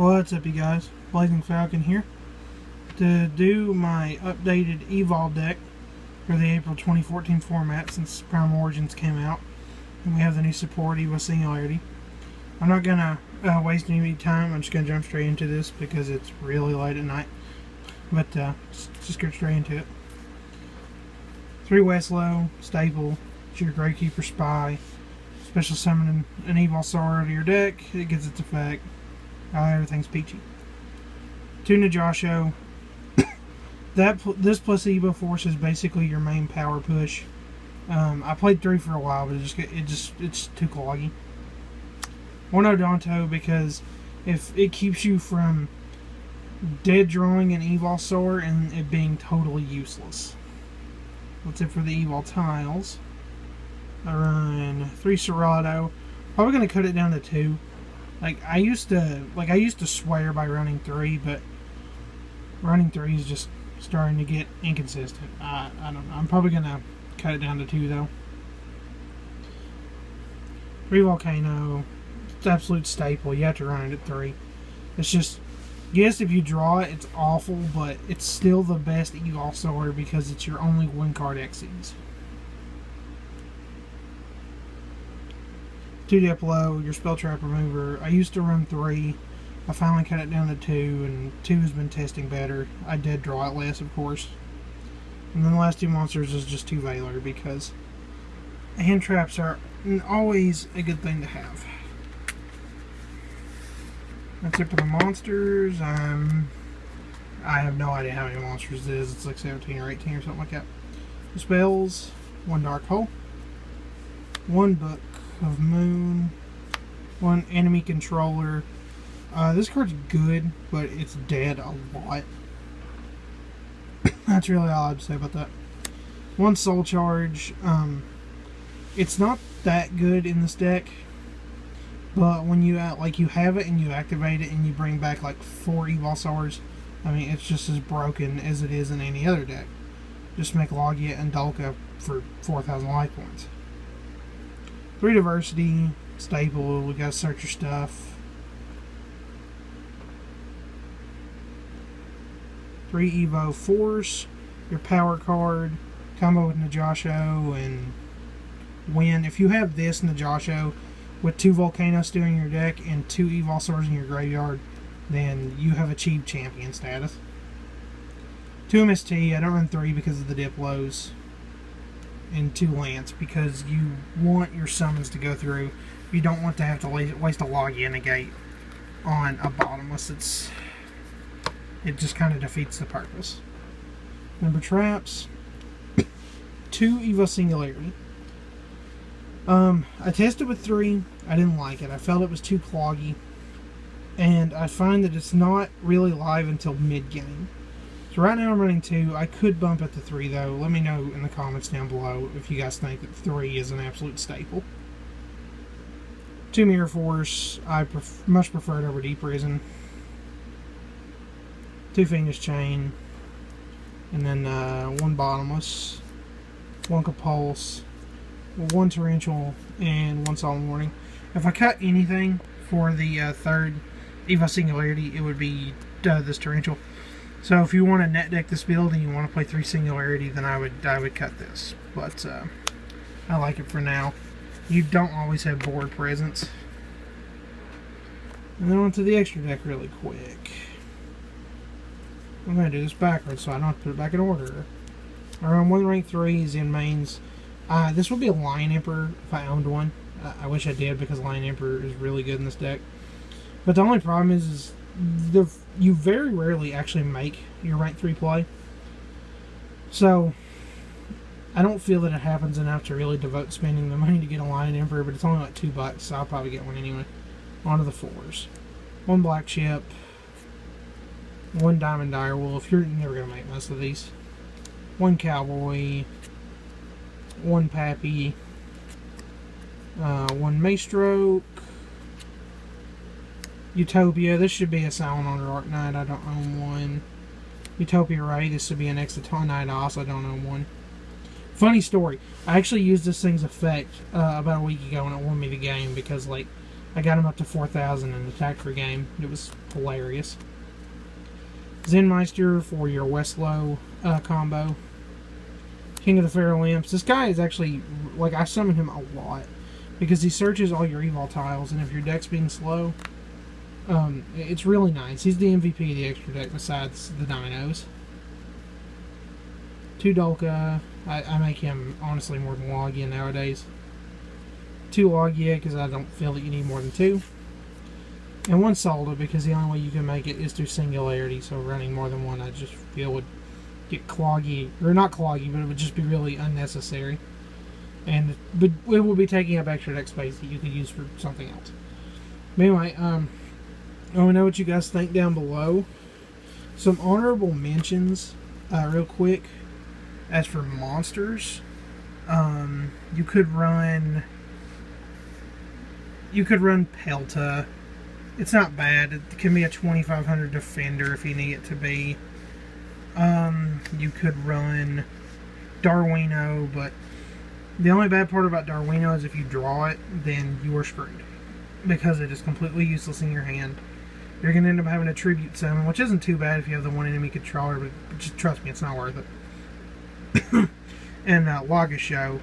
What's up, you guys? Blazing Falcon here to do my updated Evol deck for the April 2014 format since Primal Origins came out and we have the new support Evol Singularity. I'm not gonna waste any time. I'm just gonna jump straight into this because it's really late at night. But just get straight into it. 3 Westlow, Staple, it's your Gravekeeper Spy. Special summon an Evol Star to your deck, it gets its effect. Everything's peachy. 2 Najasho. This plus Evo Force is basically your main power push. I played 3 for a while, but it's too cloggy. 1 Odanto, because if it keeps you from dead drawing an Evol Star and it being totally useless. That's it for the Evol tiles. I run 3 Serato. Probably gonna cut it down to 2. I used to swear by running 3, but running 3 is just starting to get inconsistent. I don't know. I'm probably gonna cut it down to 2 though. 3 Volcano. It's absolute staple. You have to run it at 3. It's just, yes, if you draw it, it's awful, but it's still the best Evol Star because it's your only 1-card Xyz. 2 Diplo, your spell trap remover. I used to run 3. I finally cut it down to 2, and 2 has been testing better. I did draw it less, of course. And then the last 2 monsters is just 2 Valor, because hand traps are always a good thing to have. That's it for the monsters. I have no idea how many monsters it is. It's like 17 or 18 or something like that. The spells, 1 Dark Hole, 1 Book of Moon, 1 Enemy Controller. This card's good, but it's dead a lot. That's really all I have to say about that. 1 Soul Charge. It's not that good in this deck, but when you you have it and you activate it and you bring back like 4 Evol Stars, I mean, it's just as broken as it is in any other deck. Just make Logia and Dolka for 4,000 life points. 3 Diversity, Staple, we gotta search your stuff. 3 Evo Force, your power card, combo with Najasho and win. If you have this Najasho with 2 Volcanoes still in your deck and 2 Evol Stars in your graveyard, then you have achieved champion status. 2 MST, I don't run 3 because of the Diplos. And 2 Lance because you want your summons to go through. You don't want to have to waste a Logia and a Gate on a bottomless. It just kind of defeats the purpose. Number traps. 2 Evil Singularity. I tested with 3. I didn't like it. I felt it was too cloggy. And I find that it's not really live until mid-game. So right now I'm running 2. I could bump it to 3 though. Let me know in the comments down below if you guys think that 3 is an absolute staple. 2 Mirror Force. I much prefer it over Deep Prison. 2 Fiendish Chain. And then 1 Bottomless. 1 Compulse. 1 Torrential. And 1 Solemn Warning. If I cut anything for the 3rd Evil Singularity, it would be this Torrential. So if you want to net deck this build and you want to play 3 Singularity, then I would cut this. But I like it for now. You don't always have board presence. And then on to the extra deck really quick. I'm going to do this backwards so I don't have to put it back in order. I run 1 rank 3 Zen mains. This would be a Lion Emperor if I owned one. I wish I did because Lion Emperor is really good in this deck. But the only problem is you very rarely actually make your rank 3 play. So I don't feel that it happens enough to really devote spending the money to get a Lion Emperor, but it's only like $2, so I'll probably get one anyway. On to the 4s. 1 Black Ship, 1 Diamond Direwolf. You're never going to make most of these. 1 Cowboy, 1 Pappy, 1 Maestroke, Utopia. This should be a Silent Honor Arc Knight. I don't own one. Utopia Ray. This should be an Exoton Knight. I also don't own one. Funny story. I actually used this thing's effect about a week ago and it won me the game because, like, I got him up to 4,000 in attack per game. It was hilarious. Zenmeister for your Westlow combo. King of the Feral Imps. This guy is actually, like, I summon him a lot because he searches all your Evol tiles, and if your deck's being slow, it's really nice. He's the MVP of the extra deck besides the dinos. 2 Dolka. I make him, honestly, more than Logia nowadays. 2 Logia because I don't feel that you need more than 2. And 1 Solda because the only way you can make it is through Singularity, so running more than 1 I just feel would get cloggy, or not cloggy, but it would just be really unnecessary. But it will be taking up extra deck space that you could use for something else. But anyway, I want to know what you guys think down below. Some honorable mentions, real quick. As for monsters, you could run Pelta. It's not bad. It can be a 2500 defender if you need it to be. You could run Darwino, but the only bad part about Darwino is if you draw it, then you are screwed. Because it is completely useless in your hand. You're going to end up having a tribute summon, which isn't too bad if you have the one enemy controller, but just trust me, it's not worth it. And Lagashow,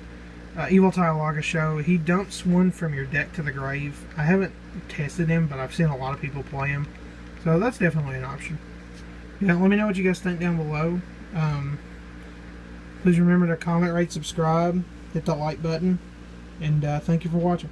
Evil Tile Lagashow, he dumps 1 from your deck to the grave. I haven't tested him, but I've seen a lot of people play him, so that's definitely an option. Yeah, let me know what you guys think down below. Please remember to comment, rate, subscribe, hit that like button, and thank you for watching.